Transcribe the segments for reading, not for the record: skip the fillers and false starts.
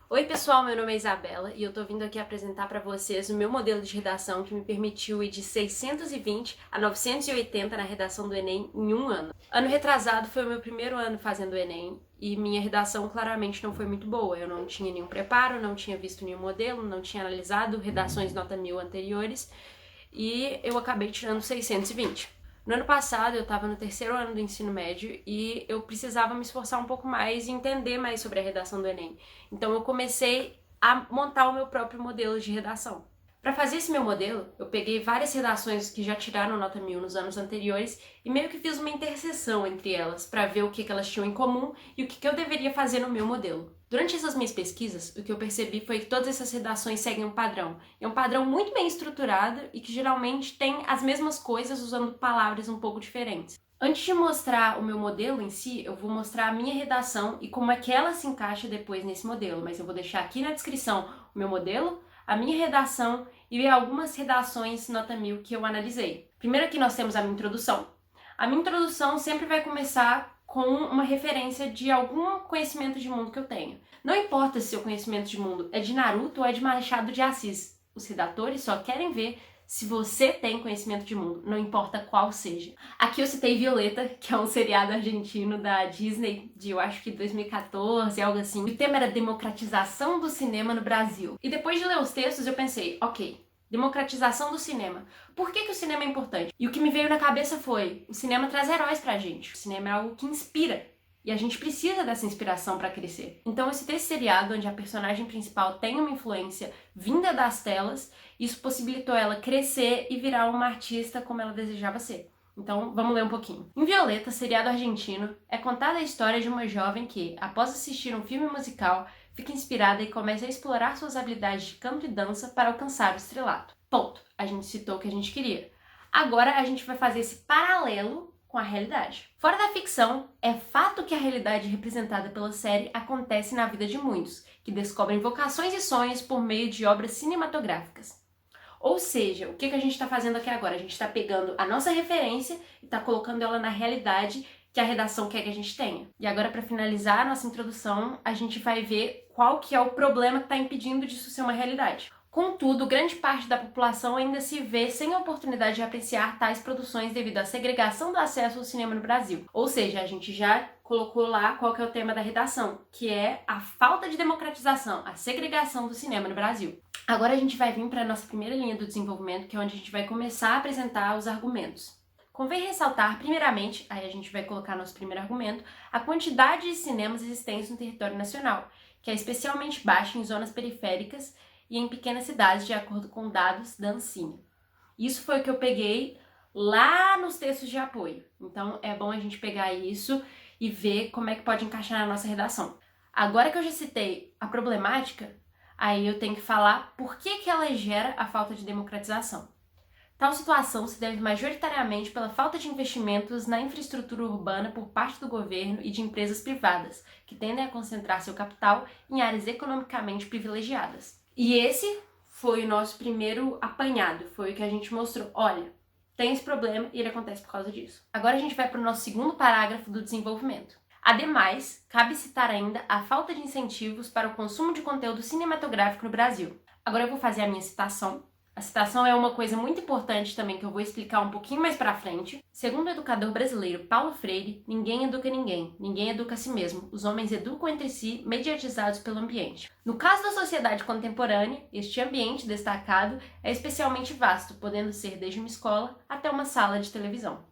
Oi pessoal, meu nome é Isabela e eu tô vindo aqui apresentar para vocês o meu modelo de redação que me permitiu ir de 620 a 980 na redação do Enem em um ano. Ano retrasado foi o meu primeiro ano fazendo o Enem e minha redação claramente não foi muito boa. Eu não tinha nenhum preparo, não tinha visto nenhum modelo, não tinha analisado redações nota 1000 anteriores e eu acabei tirando 620. No ano passado, eu estava no terceiro ano do ensino médio e eu precisava me esforçar um pouco mais e entender mais sobre a redação do Enem. Então, eu comecei a montar o meu próprio modelo de redação. Para fazer esse meu modelo, eu peguei várias redações que já tiraram nota 1000 nos anos anteriores e meio que fiz uma interseção entre elas para ver o que elas tinham em comum e o que eu deveria fazer no meu modelo. Durante essas minhas pesquisas, o que eu percebi foi que todas essas redações seguem um padrão. É um padrão muito bem estruturado e que geralmente tem as mesmas coisas usando palavras um pouco diferentes. Antes de mostrar o meu modelo em si, eu vou mostrar a minha redação e como é que ela se encaixa depois nesse modelo, mas eu vou deixar aqui na descrição o meu modelo, a minha redação e algumas redações nota 1000 que eu analisei. Primeiro aqui nós temos a minha introdução. A minha introdução sempre vai começar com uma referência de algum conhecimento de mundo que eu tenho. Não importa se o conhecimento de mundo é de Naruto ou é de Machado de Assis. Os redatores só querem ver se você tem conhecimento de mundo, não importa qual seja. Aqui eu citei Violeta, que é um seriado argentino da Disney de, eu acho que 2014, algo assim. E o tema era democratização do cinema no Brasil. E depois de ler os textos eu pensei, ok, democratização do cinema. Por que o cinema é importante? E o que me veio na cabeça foi, o cinema traz heróis pra gente. O cinema é algo que inspira. E a gente precisa dessa inspiração para crescer. Então, esse seriado, onde a personagem principal tem uma influência vinda das telas, isso possibilitou ela crescer e virar uma artista como ela desejava ser. Então, vamos ler um pouquinho. Em Violeta, seriado argentino, é contada a história de uma jovem que, após assistir um filme musical, fica inspirada e começa a explorar suas habilidades de canto e dança para alcançar o estrelato. Ponto. A gente citou o que a gente queria. Agora a gente vai fazer esse paralelo com a realidade. Fora da ficção, é fato que a realidade representada pela série acontece na vida de muitos, que descobrem vocações e sonhos por meio de obras cinematográficas. Ou seja, o que a gente está fazendo aqui agora? A gente está pegando a nossa referência e está colocando ela na realidade que a redação quer que a gente tenha. E agora, para finalizar a nossa introdução, a gente vai ver qual que é o problema que está impedindo disso ser uma realidade. Contudo, grande parte da população ainda se vê sem a oportunidade de apreciar tais produções devido à segregação do acesso ao cinema no Brasil. Ou seja, a gente já colocou lá qual que é o tema da redação, que é a falta de democratização, a segregação do cinema no Brasil. Agora a gente vai vir para a nossa primeira linha do desenvolvimento, que é onde a gente vai começar a apresentar os argumentos. Convém ressaltar, primeiramente, aí a gente vai colocar nosso primeiro argumento, a quantidade de cinemas existentes no território nacional, que é especialmente baixa em zonas periféricas e em pequenas cidades, de acordo com dados da Ancine. Isso foi o que eu peguei lá nos textos de apoio. Então, é bom a gente pegar isso e ver como é que pode encaixar na nossa redação. Agora que eu já citei a problemática, aí eu tenho que falar por que ela gera a falta de democratização. Tal situação se deve majoritariamente pela falta de investimentos na infraestrutura urbana por parte do governo e de empresas privadas, que tendem a concentrar seu capital em áreas economicamente privilegiadas. E esse foi o nosso primeiro apanhado, foi o que a gente mostrou. Olha, tem esse problema e ele acontece por causa disso. Agora a gente vai para o nosso segundo parágrafo do desenvolvimento. Ademais, cabe citar ainda a falta de incentivos para o consumo de conteúdo cinematográfico no Brasil. Agora eu vou fazer a minha citação. A citação é uma coisa muito importante também que eu vou explicar um pouquinho mais pra frente. Segundo o educador brasileiro Paulo Freire, ninguém educa ninguém, ninguém educa a si mesmo. Os homens educam entre si, mediatizados pelo ambiente. No caso da sociedade contemporânea, este ambiente destacado é especialmente vasto, podendo ser desde uma escola até uma sala de televisão.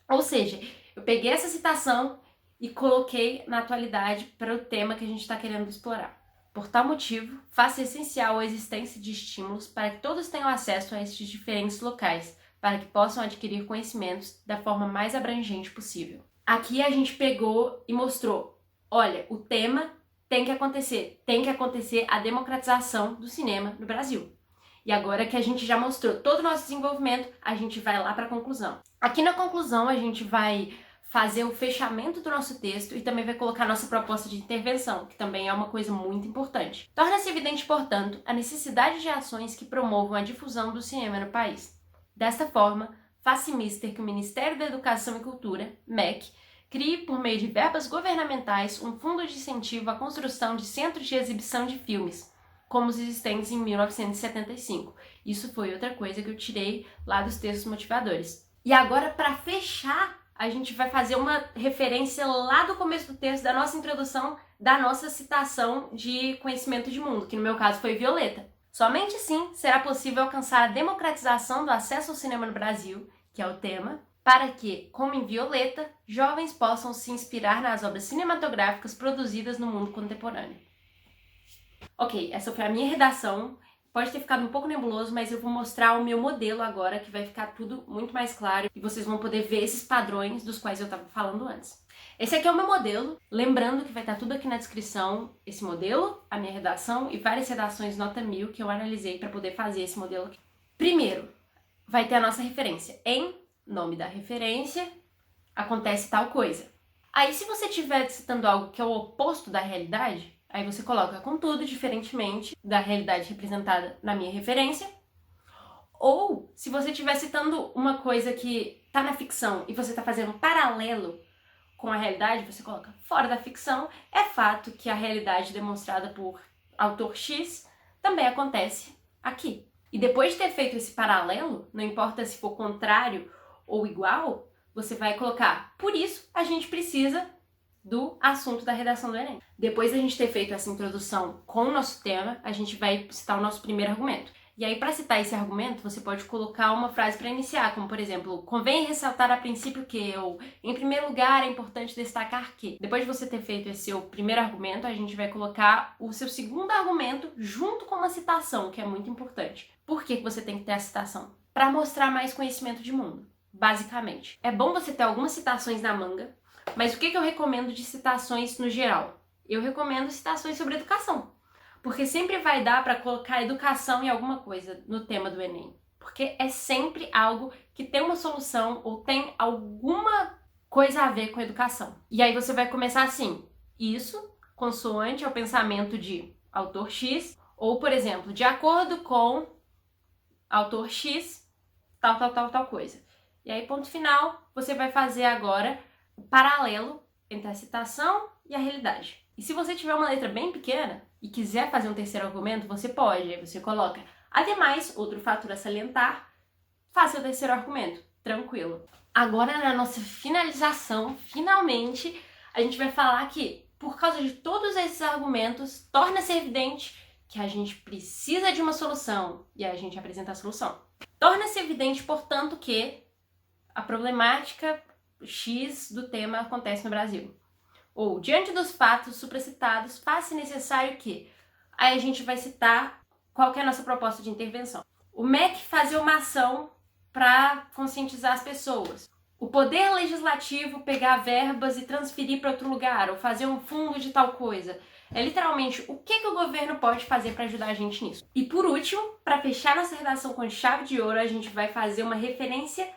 Ou seja, eu peguei essa citação e coloquei na atualidade para o tema que a gente está querendo explorar. Por tal motivo, faz essencial a existência de estímulos para que todos tenham acesso a estes diferentes locais, para que possam adquirir conhecimentos da forma mais abrangente possível. Aqui a gente pegou e mostrou, olha, o tema tem que acontecer a democratização do cinema no Brasil. E agora que a gente já mostrou todo o nosso desenvolvimento, a gente vai lá para a conclusão. Aqui na conclusão a gente vai fazer o fechamento do nosso texto e também vai colocar nossa proposta de intervenção, que também é uma coisa muito importante. Torna-se evidente, portanto, a necessidade de ações que promovam a difusão do cinema no país. Desta forma, faz-se mister que o Ministério da Educação e Cultura, MEC, crie, por meio de verbas governamentais, um fundo de incentivo à construção de centros de exibição de filmes, como os existentes em 1975. Isso foi outra coisa que eu tirei lá dos textos motivadores. E agora, para fechar, a gente vai fazer uma referência lá do começo do texto, da nossa introdução, da nossa citação de conhecimento de mundo, que no meu caso foi Violeta. Somente assim será possível alcançar a democratização do acesso ao cinema no Brasil, que é o tema, para que, como em Violeta, jovens possam se inspirar nas obras cinematográficas produzidas no mundo contemporâneo. Ok, essa foi a minha redação. Pode ter ficado um pouco nebuloso, mas eu vou mostrar o meu modelo agora, que vai ficar tudo muito mais claro e vocês vão poder ver esses padrões dos quais eu estava falando antes. Esse aqui é o meu modelo, lembrando que vai estar tudo aqui na descrição, esse modelo, a minha redação e várias redações nota 1000 que eu analisei para poder fazer esse modelo aqui. Primeiro, vai ter a nossa referência. Em nome da referência, acontece tal coisa. Aí, se você estiver citando algo que é o oposto da realidade, aí você coloca contudo, diferentemente da realidade representada na minha referência. Ou, se você estiver citando uma coisa que está na ficção e você está fazendo um paralelo com a realidade, você coloca fora da ficção. É fato que a realidade demonstrada por autor X também acontece aqui. E depois de ter feito esse paralelo, não importa se for contrário ou igual, você vai colocar, por isso a gente precisa do assunto da redação do Enem. Depois de a gente ter feito essa introdução com o nosso tema, a gente vai citar o nosso primeiro argumento. E aí, para citar esse argumento, você pode colocar uma frase para iniciar, como por exemplo, convém ressaltar a princípio que, ou em primeiro lugar é importante destacar que. Depois de você ter feito esse seu primeiro argumento, a gente vai colocar o seu segundo argumento junto com uma citação, que é muito importante. Por que você tem que ter a citação? Para mostrar mais conhecimento de mundo, basicamente. É bom você ter algumas citações na manga, mas o que eu recomendo de citações no geral? Eu recomendo citações sobre educação. Porque sempre vai dar para colocar educação em alguma coisa no tema do Enem. Porque é sempre algo que tem uma solução ou tem alguma coisa a ver com a educação. E aí você vai começar assim, isso consoante ao pensamento de autor X, ou, por exemplo, de acordo com autor X, tal coisa. E aí, ponto final, você vai fazer agora o paralelo entre a citação e a realidade. E se você tiver uma letra bem pequena e quiser fazer um terceiro argumento, você pode. Aí você coloca, ademais, outro fator a salientar, faça o terceiro argumento. Tranquilo. Agora, na nossa finalização, finalmente, a gente vai falar que, por causa de todos esses argumentos, torna-se evidente que a gente precisa de uma solução. E aí a gente apresenta a solução. Torna-se evidente, portanto, que a problemática X do tema acontece no Brasil. Ou, diante dos fatos supracitados, faz-se necessário que... Aí a gente vai citar qual que é a nossa proposta de intervenção. O MEC fazer uma ação para conscientizar as pessoas. O poder legislativo pegar verbas e transferir para outro lugar, ou fazer um fundo de tal coisa. É literalmente o que o governo pode fazer para ajudar a gente nisso. E por último, para fechar nossa redação com chave de ouro, a gente vai fazer uma referência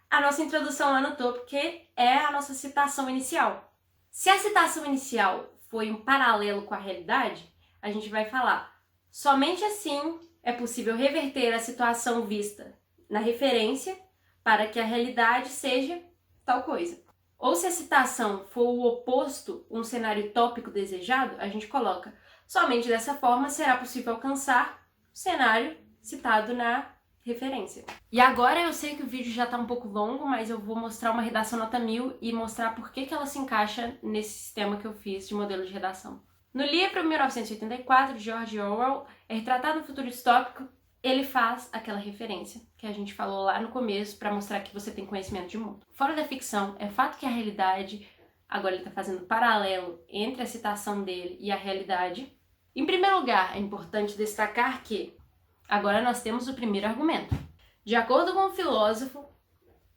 à nossa introdução lá no topo, que é a nossa citação inicial. Se a citação inicial foi um paralelo com a realidade, a gente vai falar, somente assim é possível reverter a situação vista na referência para que a realidade seja tal coisa. Ou se a citação for o oposto, um cenário tópico desejado, a gente coloca, somente dessa forma será possível alcançar o cenário citado na referência. E agora eu sei que o vídeo já tá um pouco longo, mas eu vou mostrar uma redação nota 1000 e mostrar por que ela se encaixa nesse sistema que eu fiz de modelo de redação. No livro 1984, de George Orwell, é retratado um futuro distópico, ele faz aquela referência que a gente falou lá no começo para mostrar que você tem conhecimento de mundo. Fora da ficção, é fato que a realidade, agora ele tá fazendo paralelo entre a citação dele e a realidade. Em primeiro lugar, é importante destacar que agora nós temos o primeiro argumento. De acordo com o filósofo,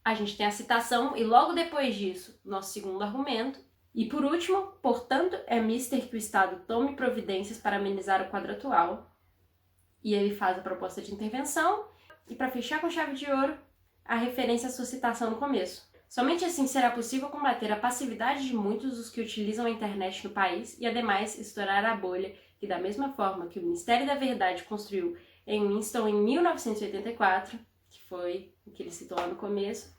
a gente tem a citação e logo depois disso, nosso segundo argumento. E por último, portanto, é mister que o Estado tome providências para amenizar o quadro atual. E ele faz a proposta de intervenção. E para fechar com chave de ouro, a referência à sua citação no começo. Somente assim será possível combater a passividade de muitos dos que utilizam a internet no país e, ademais, estourar a bolha que, da mesma forma que o Ministério da Verdade construiu em Winston em 1984, que foi o que ele citou lá no começo,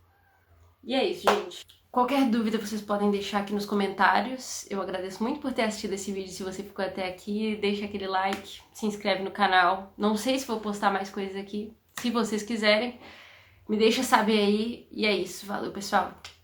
E é isso, gente. Qualquer dúvida vocês podem deixar aqui nos comentários. Eu agradeço muito por ter assistido esse vídeo. Se você ficou até aqui, deixa aquele like, se inscreve no canal. Não sei se vou postar mais coisas aqui. Se vocês quiserem, me deixa saber aí. E é isso. Valeu, pessoal!